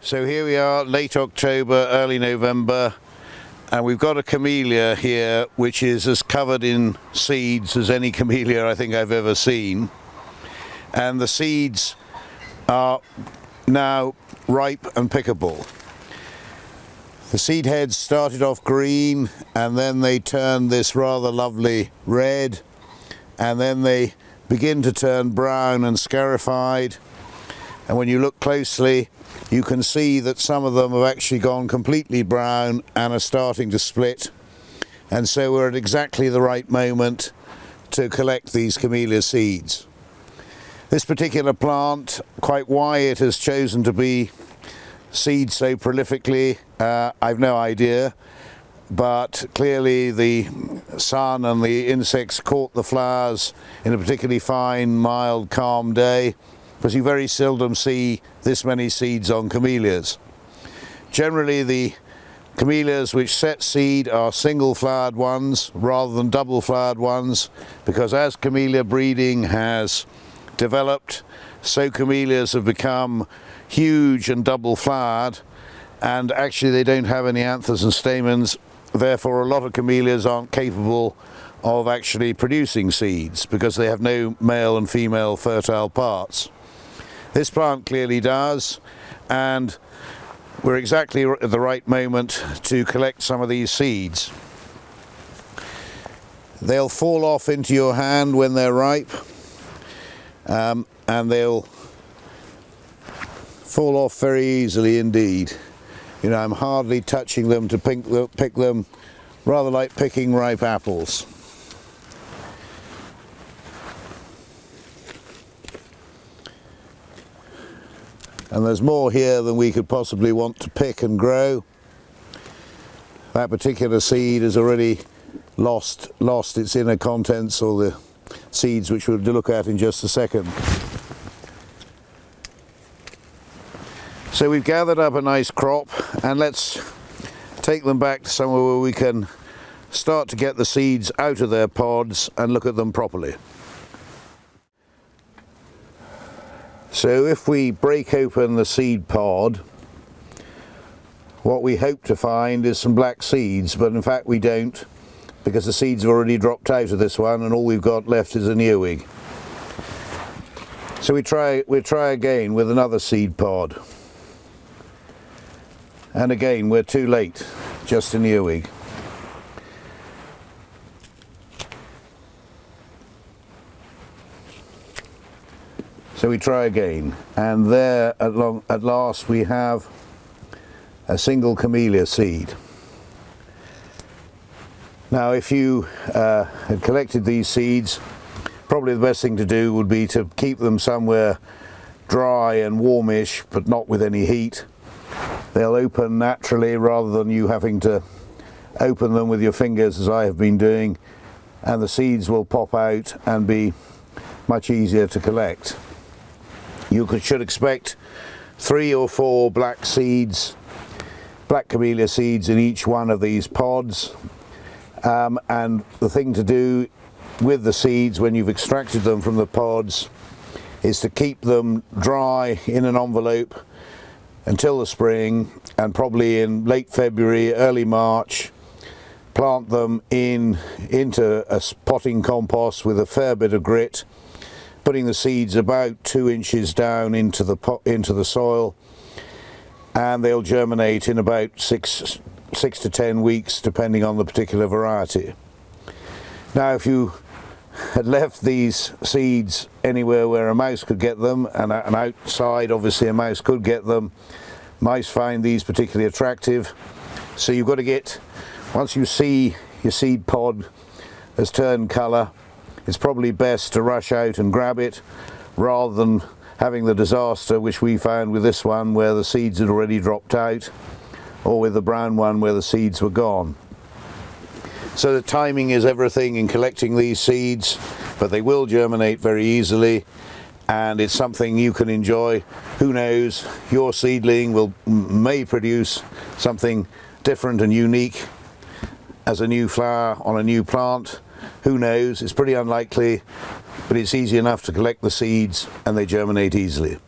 So here we are, late October, early November, and we've got a camellia here which is as covered in seeds as any camellia I think I've ever seen. And the seeds are now ripe and pickable. The seed heads started off green and then they turned this rather lovely red, and then they begin to turn brown and scarified. And when you look closely, you can see that some of them have actually gone completely brown and are starting to split. And so we're at exactly the right moment to collect these camellia seeds. This particular plant, quite why it has chosen to be seed so prolifically, I've no idea. But clearly the sun and the insects caught the flowers in a particularly fine, mild, calm day, because you very seldom see this many seeds on camellias. Generally the camellias which set seed are single flowered ones rather than double flowered ones, because as camellia breeding has developed, so camellias have become huge and double flowered, and actually they don't have any anthers and stamens. Therefore a lot of camellias aren't capable of actually producing seeds because they have no male and female fertile parts. This plant clearly does, and we're exactly at the right moment to collect some of these seeds. They'll fall off into your hand when they're ripe, and they'll fall off very easily indeed. You know, I'm hardly touching them to pick them, rather like picking ripe apples. And there's more here than we could possibly want to pick and grow. That particular seed has already lost its inner contents, or the seeds which we'll look at in just a second. So we've gathered up a nice crop, and let's take them back to somewhere where we can start to get the seeds out of their pods and look at them properly. So if we break open the seed pod, what we hope to find is some black seeds, but in fact we don't, because the seeds have already dropped out of this one and all we've got left is an earwig. So we'll try again with another seed pod. And again we're too late, just an earwig. So we try again, and there at last we have a single camellia seed. Now if you had collected these seeds, probably the best thing to do would be to keep them somewhere dry and warmish, but not with any heat. They'll open naturally rather than you having to open them with your fingers as I have been doing, and the seeds will pop out and be much easier to collect. You should expect 3 or 4 black camellia seeds in each one of these pods. And the thing to do with the seeds when you've extracted them from the pods is to keep them dry in an envelope until the spring, and probably in late February, early March, plant them into a potting compost with a fair bit of grit, putting the seeds about 2 inches down into the soil, and they'll germinate in about 6 to 10 weeks depending on the particular variety. Now if you had left these seeds anywhere where a mouse could get them, and outside obviously a mouse could get them, mice find these particularly attractive. So you've got to get, once you see your seed pod has turned colour, it's probably best to rush out and grab it rather than having the disaster which we found with this one where the seeds had already dropped out, or with the brown one where the seeds were gone. So the timing is everything in collecting these seeds, but they will germinate very easily, and it's something you can enjoy. Who knows, your seedling may produce something different and unique as a new flower on a new plant. Who knows, it's pretty unlikely, but it's easy enough to collect the seeds and they germinate easily.